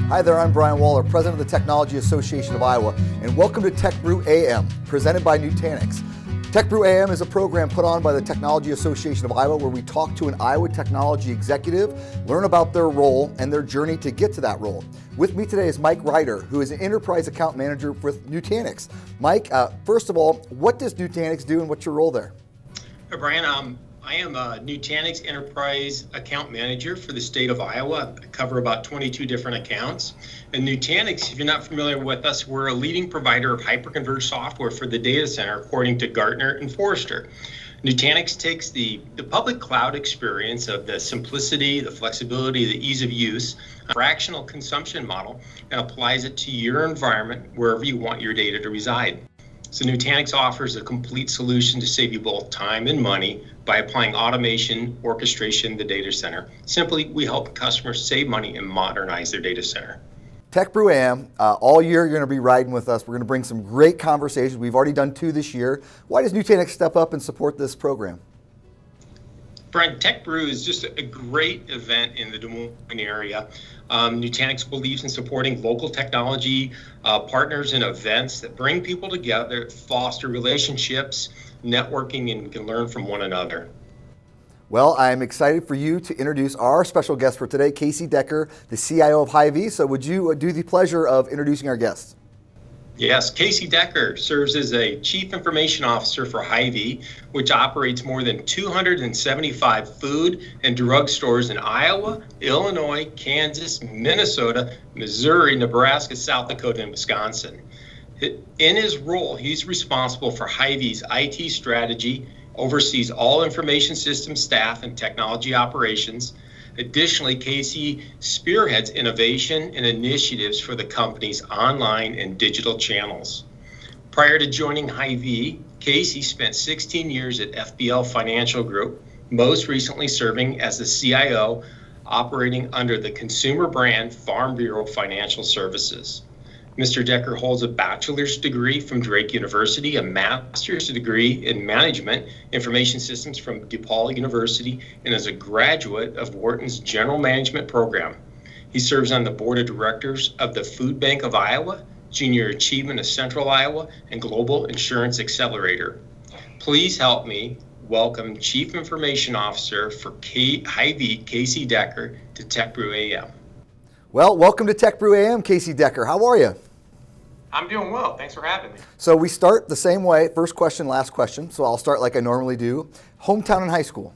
Hi there, I'm Brian Waller, President of the Technology Association of Iowa, and welcome to TechBrew AM, presented by Nutanix. TechBrew AM is a program put on by the Technology Association of Iowa where we talk to an Iowa technology executive, learn about their role and their journey to get to that role. With me today is Mike Ryder, who is an Enterprise Account Manager with Nutanix. Mike, first of all, what does Nutanix do and what's your role there? Hi, Brian. I am a Nutanix Enterprise Account Manager for the state of Iowa. I cover about 22 different accounts. And Nutanix, if you're not familiar with us, we're a leading provider of hyperconverged software for the data center, according to Gartner and Forrester. Nutanix takes the public cloud experience of the simplicity, the flexibility, the ease of use, fractional consumption model, and applies it to your environment wherever you want your data to reside. So Nutanix offers a complete solution to save you both time and money by applying automation, orchestration in the data center. Simply, we help customers save money and modernize their data center. TechBrew AM, all year you're going to be riding with us. We're going to bring some great conversations. We've already done 2 this year. Why does Nutanix step up and support this program? Brian, TechBrew is just a great event in the Des Moines area. Nutanix believes in supporting local technology partners and events that bring people together, foster relationships, networking, and can learn from one another. Well, I'm excited for you to introduce our special guest for today, Casey Decker, the CIO of Hy-Vee. So would you do the pleasure of introducing our guest? Yes, Casey Decker serves as a Chief Information Officer for Hy-Vee, which operates more than 275 food and drug stores in Iowa, Illinois, Kansas, Minnesota, Missouri, Nebraska, South Dakota, and Wisconsin. In his role, he's responsible for Hy-Vee's IT strategy, oversees all information system staff and technology operations. Additionally, Casey spearheads innovation and initiatives for the company's online and digital channels. Prior to joining Hy-Vee, Casey spent 16 years at FBL Financial Group, most recently serving as the CIO, operating under the consumer brand Farm Bureau Financial Services. Mr. Decker holds a bachelor's degree from Drake University, a master's degree in management information systems from DePaul University, and is a graduate of Wharton's General Management program. He serves on the board of directors of the Food Bank of Iowa, Junior Achievement of Central Iowa, and Global Insurance Accelerator. Please help me welcome Chief Information Officer for Hy-Vee, Casey Decker, to TechBrew AM. Well, welcome to TechBrew AM, Casey Decker. How are you? I'm doing well. Thanks for having me. So we start the same way, first question, last question. So I'll start like I normally do. Hometown and high school.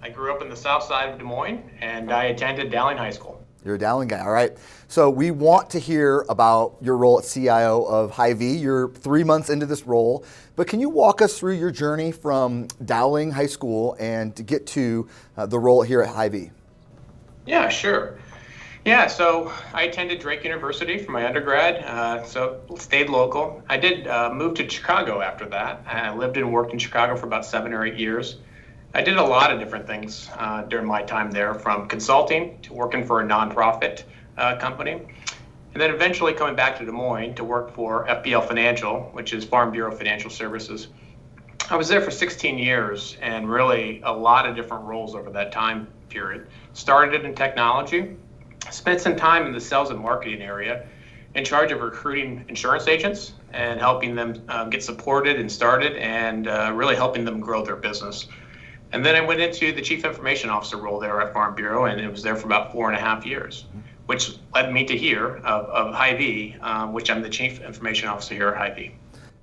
I grew up in the south side of Des Moines, and I attended Dowling High School. You're a Dowling guy, all right. So we want to hear about your role at CIO of Hy-Vee. You're 3 months into this role, but can you walk us through your journey from Dowling High School and to get to the role here at Hy-Vee? Yeah, sure. Yeah, so I attended Drake University for my undergrad, so stayed local. I did move to Chicago after that. I lived and worked in Chicago for about 7 or 8 years. I did a lot of different things during my time there, from consulting to working for a nonprofit company, and then eventually coming back to Des Moines to work for FBL Financial, which is Farm Bureau Financial Services. I was there for 16 years and really a lot of different roles over that time period. Started in technology. Spent some time in the sales and marketing area, in charge of recruiting insurance agents and helping them get supported and started, and really helping them grow their business. And then I went into the Chief Information Officer role there at Farm Bureau, and it was there for about 4.5 years, which led me to here of Hy-Vee, which I'm the Chief Information Officer here at Hy-Vee.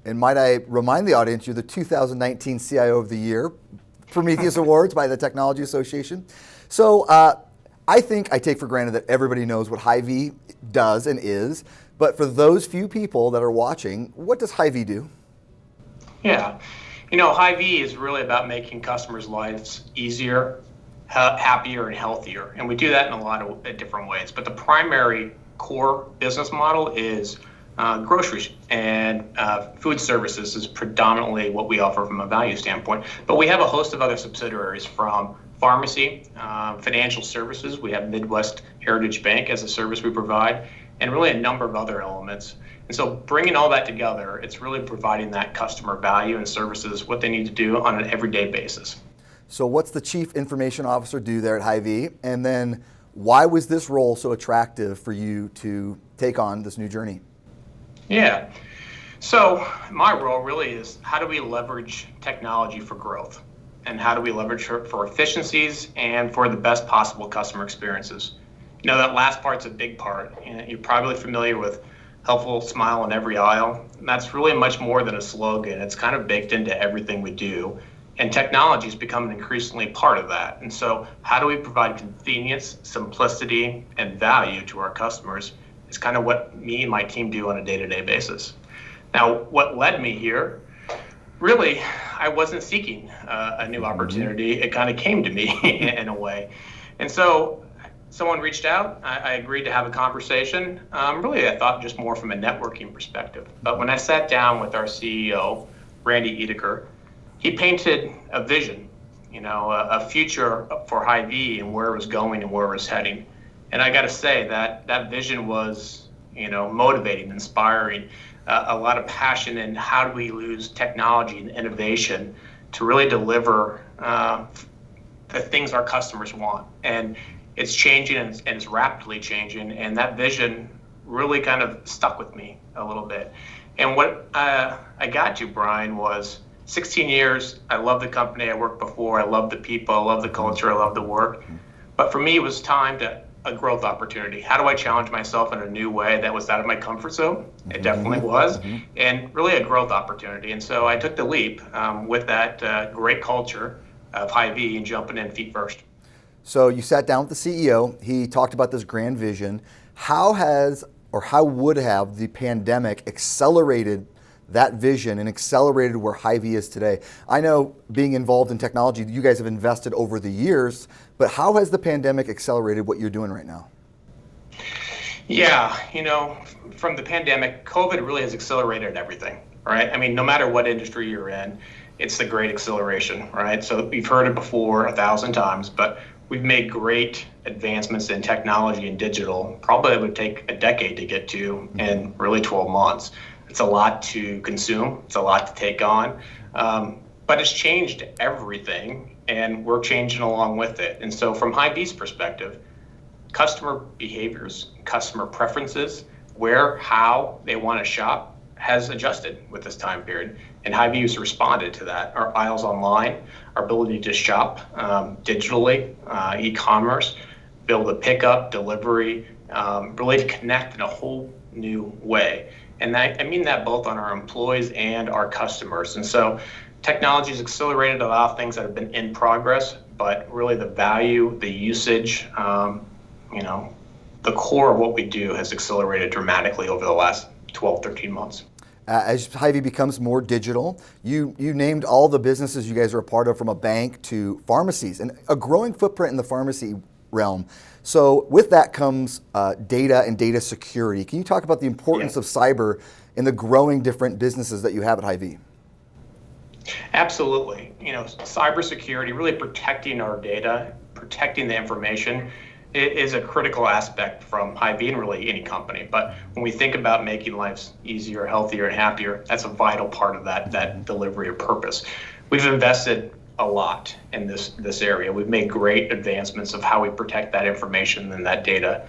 And might I remind the audience, you're the 2019 CIO of the Year, Prometheus Awards by the Technology Association. So I think I take for granted that everybody knows what Hy-Vee does and is, but for those few people that are watching, what does Hy-Vee do? Yeah, Hy-Vee is really about making customers' lives easier, happier, and healthier, and we do that in a lot of different ways. But the primary core business model is groceries, and food services is predominantly what we offer from a value standpoint. But we have a host of other subsidiaries, from pharmacy, financial services. We have Midwest Heritage Bank as a service we provide, and really a number of other elements. And so bringing all that together, it's really providing that customer value and services, what they need to do on an everyday basis. So what's the Chief Information Officer do there at Hy-Vee? And then Why was this role so attractive for you to take on this new journey? Yeah. So my role really is, how do we leverage technology for growth? And how do we leverage it for efficiencies and for the best possible customer experiences? That last part's a big part. You're probably familiar with helpful smile in every aisle. And that's really much more than a slogan. It's kind of baked into everything we do. And technology is becoming increasingly part of that. And so how do we provide convenience, simplicity, and value to our customers is kind of what me and my team do on a day-to-day basis. Now, what led me here, really, I wasn't seeking a new opportunity. It kind of came to me in a way. And so someone reached out. I agreed to have a conversation. Really, I thought just more from a networking perspective. But when I sat down with our CEO, Randy Edeker, he painted a vision, a future for Hy-Vee and where it was going and where it was heading. And I got to say that vision was, motivating, inspiring, a lot of passion in how do we use technology and innovation to really deliver the things our customers want. And it's changing and it's rapidly changing. And that vision really kind of stuck with me a little bit. And what I got to, Brian, was 16 years. I love the company I worked before. I love the people. I love the culture. I love the work. But for me, it was time to a growth opportunity. How do I challenge myself in a new way that was out of my comfort zone? It definitely was, and really a growth opportunity. And so I took the leap with that great culture of Hy-Vee and jumping in feet first. So you sat down with the CEO. He talked about this grand vision. How would have the pandemic accelerated that vision and accelerated where Hy-Vee is today? I know, being involved in technology, you guys have invested over the years, but how has the pandemic accelerated what you're doing right now? Yeah, from the pandemic, COVID really has accelerated everything, right? I mean, no matter what industry you're in, it's the great acceleration, right? So we've heard it before 1,000 times, but we've made great advancements in technology and digital. Probably it would take a decade to get to in really 12 months. It's a lot to consume. It's a lot to take on. But it's changed everything, and we're changing along with it. And so from Hy-Vee's perspective, customer behaviors, customer preferences, where, how they want to shop has adjusted with this time period. And Hy-Vee has responded to that. Our aisles online, our ability to shop digitally, e-commerce, be able to pick up, delivery, really to connect in a whole new way. And I mean that both on our employees and our customers. And so technology has accelerated a lot of things that have been in progress, but really the value, the usage, the core of what we do has accelerated dramatically over the last 12, 13 months. As Hy-Vee becomes more digital, you named all the businesses you guys are a part of, from a bank to pharmacies, and a growing footprint in the pharmacy realm. So with that comes data and data security. Can you talk about the importance of cyber in the growing different businesses that you have at Hy-Vee? Absolutely. Cybersecurity, really protecting our data, protecting the information, is a critical aspect from Hy-Vee and really any company. But when we think about making lives easier, healthier, and happier, that's a vital part of that delivery of purpose. We've invested a lot in this area. We've made great advancements of how we protect that information and that data.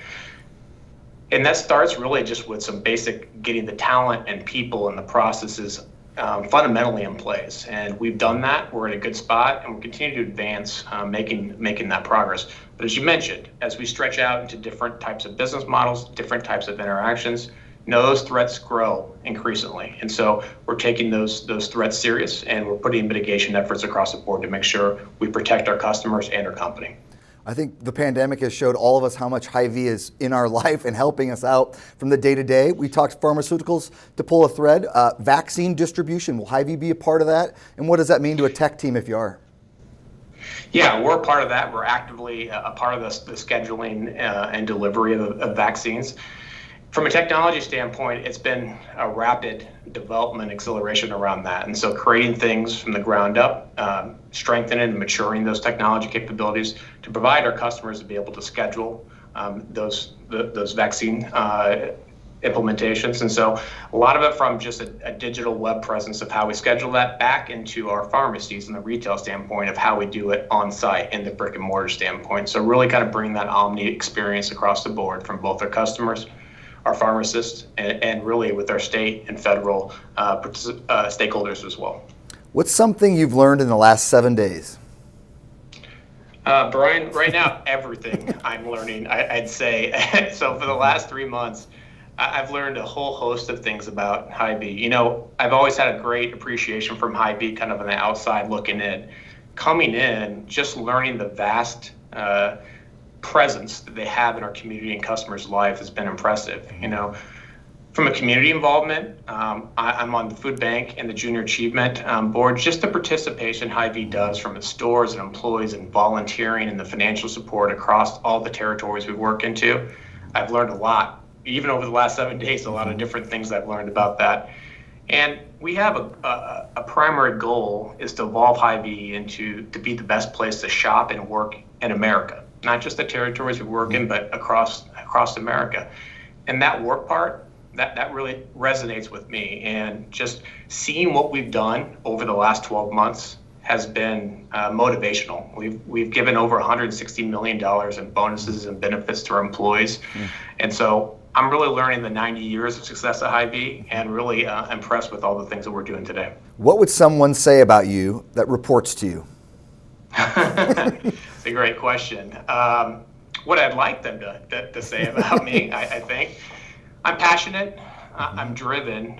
And that starts really just with some basic getting the talent and people and the processes fundamentally in place. And we've done that. We're in a good spot, and we'll continue to advance making that progress. But as you mentioned, as we stretch out into different types of business models, different types of interactions, those threats grow increasingly. And so we're taking those threats serious, and we're putting mitigation efforts across the board to make sure we protect our customers and our company. I think the pandemic has showed all of us how much Hy-Vee is in our life and helping us out from the day-to-day. We talked pharmaceuticals to pull a thread. Vaccine distribution, will Hy-Vee be a part of that? And what does that mean to a tech team if you are? Yeah, we're a part of that. We're actively a part of the scheduling and delivery of vaccines. From a technology standpoint, it's been a rapid development acceleration around that. And so creating things from the ground up, strengthening and maturing those technology capabilities to provide our customers to be able to schedule those vaccine implementations. And so a lot of it from just a digital web presence of how we schedule that back into our pharmacies and the retail standpoint of how we do it on site in the brick and mortar standpoint. So really kind of bring that omni experience across the board from both our customers, our pharmacists, and really with our state and federal stakeholders as well. What's something you've learned in the last 7 days? Brian, right now, everything I'm learning, I'd say. So for the last 3 months, I've learned a whole host of things about Hy-Vee. You know, I've always had a great appreciation from Hy-Vee, kind of on the outside looking in. Coming in, just learning the vast presence that they have in our community and customers' life has been impressive. You know, from a community involvement, I'm on the food bank and the junior achievement board. Just the participation Hy-Vee does from its stores and employees and volunteering and the financial support across all the territories we work into, I've learned a lot. Even over the last 7 days, a lot of different things I've learned about that. And we have a primary goal is to evolve Hy-Vee to be the best place to shop and work in America, not just the territories we work in, but across America. And that work part, that really resonates with me. And just seeing what we've done over the last 12 months has been motivational. We've given over $160 million in bonuses and benefits to our employees. And so I'm really learning the 90 years of success at Hy-Vee and really impressed with all the things that we're doing today. What would someone say about you that reports to you? It's a great question. What I'd like them to say about me, I think, I'm passionate, I'm driven,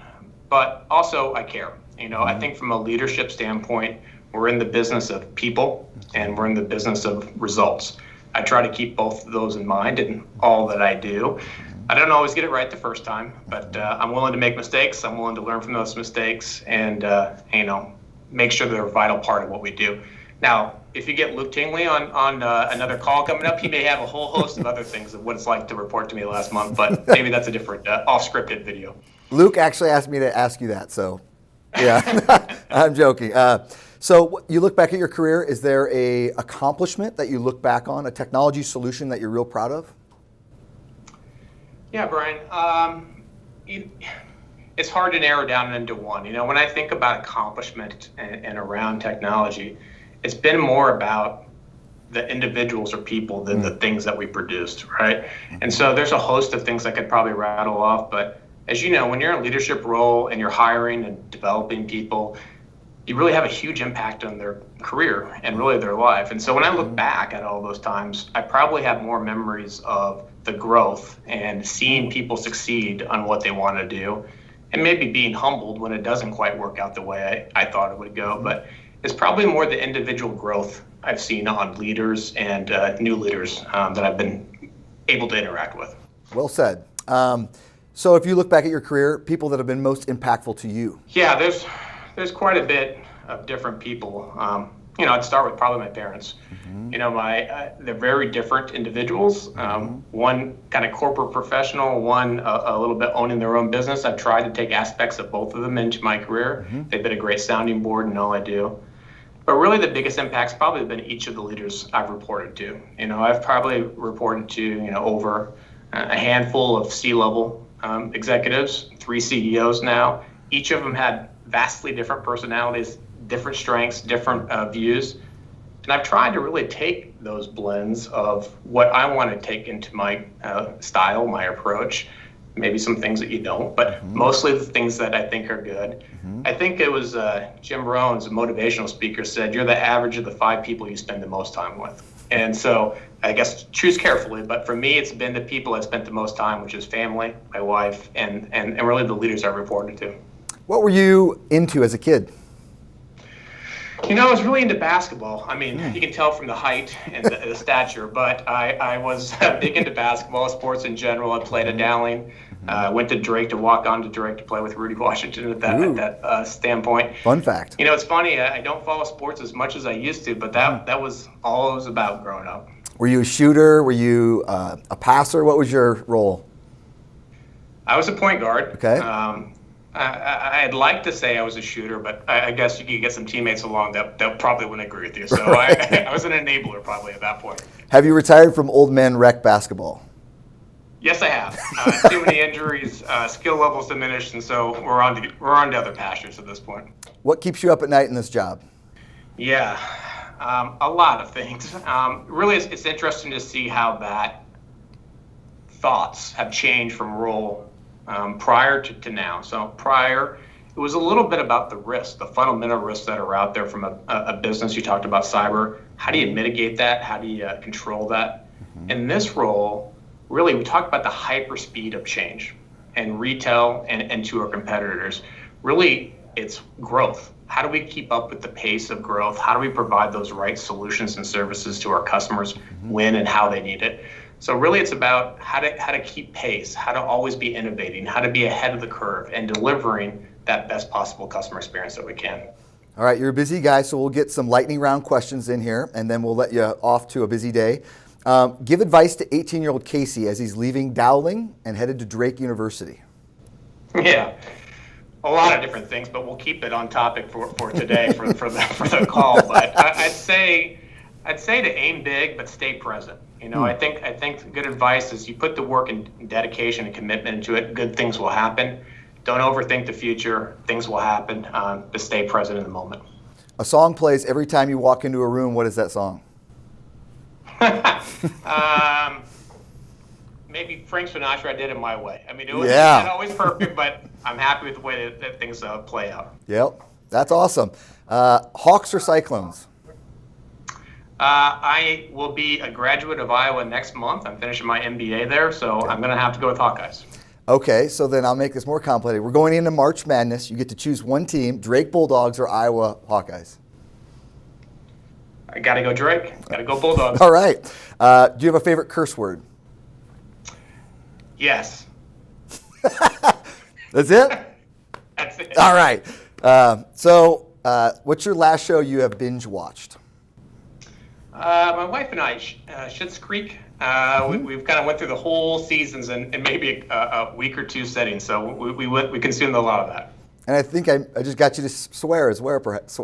but also I care. You know, I think from a leadership standpoint, we're in the business of people and we're in the business of results. I try to keep both of those in mind in all that I do. I don't always get it right the first time, but I'm willing to make mistakes. I'm willing to learn from those mistakes and, you know, make sure they're a vital part of what we do. Now, if you get Luke Tingley on another call coming up, he may have a whole host of other things of what it's like to report to me last month, but maybe that's a different off-scripted video. Luke actually asked me to ask you that, so yeah, I'm joking. So you look back at your career, is there a accomplishment that you look back on, a technology solution that you're real proud of? Yeah, Brian, it's hard to narrow down into one. You know, when I think about accomplishment and around technology, it's been more about the individuals or people than the things that we produced, right? And so there's a host of things I could probably rattle off, but as you know, when you're in a leadership role and you're hiring and developing people, you really have a huge impact on their career and really their life. And so when I look back at all those times, I probably have more memories of the growth and seeing people succeed on what they want to do, and maybe being humbled when it doesn't quite work out the way I thought it would go. But it's probably more the individual growth I've seen on leaders and new leaders that I've been able to interact with. Well said. So if you look back at your career, people that have been most impactful to you? Yeah, there's quite a bit of different people. You know, I'd start with probably my parents. You know, they're very different individuals. One kind of corporate professional, one a little bit owning their own business. I've tried to take aspects of both of them into my career. They've been a great sounding board in all I do. But really the biggest impact's probably been each of the leaders I've reported to. You know, I've probably reported to, you know, over a handful of C-level executives, 3 CEOs now. Each of them had vastly different personalities, different strengths, different views. And I've tried to really take those blends of what I want to take into my style, my approach, maybe some things that you don't, but mostly the things that I think are good. I think it was Jim Rohn's, a motivational speaker, said, you're the average of the 5 people you spend the most time with. And so I guess choose carefully, but for me, it's been the people I've spent the most time, which is family, my wife, and really the leaders I've reported to. What were you into as a kid? You know, I was really into basketball. I mean, you can tell from the height and the stature, but I was big into basketball, sports in general. I played at Dowling, went to Drake to walk on to Drake to play with Rudy Washington at that standpoint. Fun fact. You know, it's funny, I don't follow sports as much as I used to, but that was all it was about growing up. Were you a shooter? Were you a passer? What was your role? I was a point guard. Okay. I'd like to say I was a shooter, but I guess you could get some teammates along that probably wouldn't agree with you. So I was an enabler probably at that point. Have you retired from old men rec basketball? Yes, I have. Too many injuries, skill levels diminished, and so we're on to other pastures at this point. What keeps you up at night in this job? Yeah, a lot of things. Really, it's interesting to see how that thoughts have changed from role prior to now. So prior, it was a little bit about the risks, the fundamental risks that are out there from a business. You talked about cyber. How do you mitigate that? How do you control that? Mm-hmm. In this role, really, we talk about the hyper speed of change and retail and to our competitors. Really, it's growth. How do we keep up with the pace of growth? How do we provide those right solutions and services to our customers when and how they need it? So really, it's about how to keep pace, how to always be innovating, how to be ahead of the curve and delivering that best possible customer experience that we can. All right, you're a busy guy, so we'll get some lightning round questions in here, and then we'll let you off to a busy day. Give advice to 18-year-old Casey as he's leaving Dowling and headed to Drake University. Yeah, a lot of different things, but we'll keep it on topic for today for the call. But I'd say to aim big, but stay present. You know, I think good advice is you put the work and dedication and commitment into it. Good things will happen. Don't overthink the future. Things will happen. But stay present in the moment. A song plays every time you walk into a room. What is that song? Maybe Frank Sinatra, I Did It My Way. I mean, it was not always perfect, but I'm happy with the way that things play out. Yep, that's awesome. Hawks or Cyclones? I will be a graduate of Iowa next month. I'm finishing my MBA there, so I'm going to have to go with Hawkeyes. Okay, so then I'll make this more complicated. We're going into March Madness. You get to choose one team, Drake Bulldogs or Iowa Hawkeyes. I got to go Drake. Got to go Bulldogs. All right. Do you have a favorite curse word? Yes. That's it? That's it. All right. So what's your last show you have binge watched? My wife and I, Schitt's Creek. We've kind of went through the whole seasons in maybe a week or two setting, so we consumed a lot of that. And I think I just got you to swear as well, perhaps.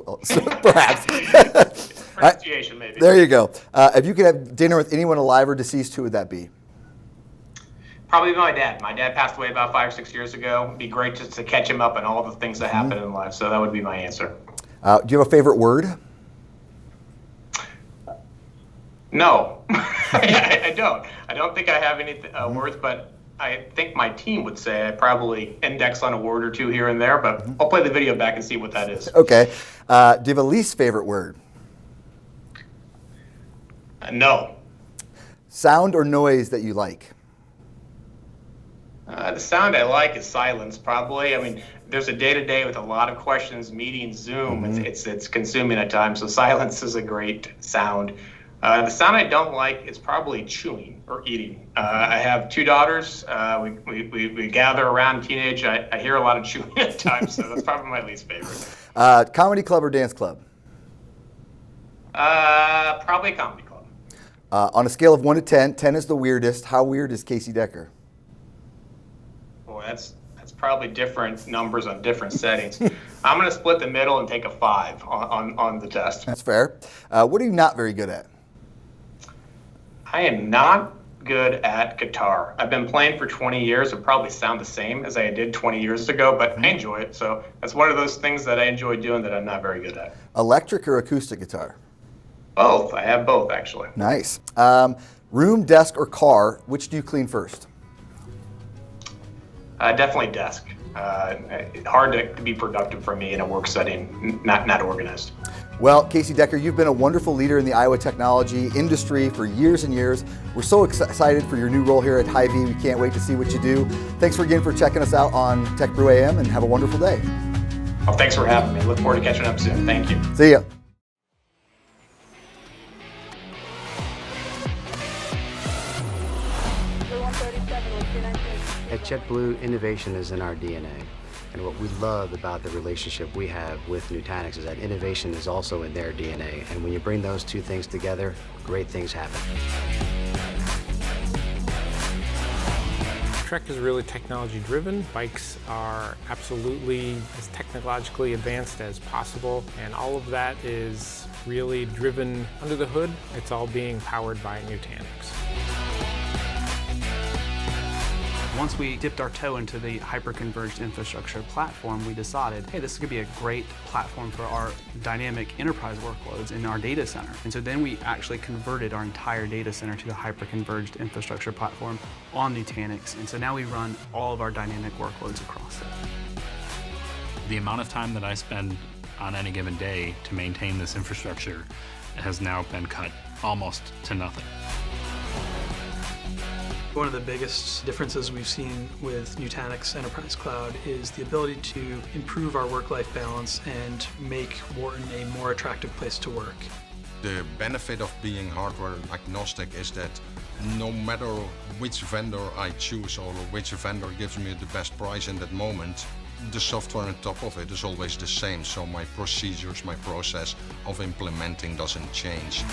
Pronunciation, maybe. There you go. If you could have dinner with anyone alive or deceased, who would that be? Probably my dad. My dad passed away about 5 or 6 years ago. It'd be great just to catch him up on all the things that happen in life, so that would be my answer. Do you have a favorite word? No, I don't. I don't think I have any words, but I think my team would say I probably index on a word or two here and there, but I'll play the video back and see what that is. Okay. Do you have a least favorite word? No. Sound or noise that you like? The sound I like is silence, probably. I mean, there's a day-to-day with a lot of questions, meetings, Zoom. It's consuming at times, so silence is a great sound. The sound I don't like is probably chewing or eating. I have 2 daughters. We gather around teenage. I hear a lot of chewing at times, so that's probably my least favorite. Comedy club or dance club? Probably a comedy club. On a scale of 1 to 10, 10 is the weirdest. How weird is Casey Decker? Boy, that's probably different numbers on different settings. I'm going to split the middle and take a 5 on the test. That's fair. What are you not very good at? I am not good at guitar. I've been playing for 20 years. It'll probably sound the same as I did 20 years ago, but I enjoy it. So that's one of those things that I enjoy doing that I'm not very good at. Electric or acoustic guitar? Both. I have both, actually. Nice. Room, desk, or car, which do you clean first? Definitely desk. Hard to be productive for me in a work setting, not organized. Well, Casey Decker, you've been a wonderful leader in the Iowa technology industry for years and years. We're so excited for your new role here at Hy-Vee. We can't wait to see what you do. Thanks again for checking us out on TechBrew AM, and have a wonderful day. Well, thanks for having me. Look forward to catching up soon. Thank you. See ya. At TechBrew, innovation is in our DNA. And what we love about the relationship we have with Nutanix is that innovation is also in their DNA. And when you bring those two things together, great things happen. Trek is really technology driven. Bikes are absolutely as technologically advanced as possible. And all of that is really driven under the hood. It's all being powered by Nutanix. Once we dipped our toe into the hyper-converged infrastructure platform, we decided, hey, this could be a great platform for our dynamic enterprise workloads in our data center. And so then we actually converted our entire data center to the hyper-converged infrastructure platform on Nutanix. And so now we run all of our dynamic workloads across it. The amount of time that I spend on any given day to maintain this infrastructure has now been cut almost to nothing. One of the biggest differences we've seen with Nutanix Enterprise Cloud is the ability to improve our work-life balance and make Wharton a more attractive place to work. The benefit of being hardware agnostic is that no matter which vendor I choose or which vendor gives me the best price in that moment, the software on top of it is always the same, so my procedures, my process of implementing doesn't change.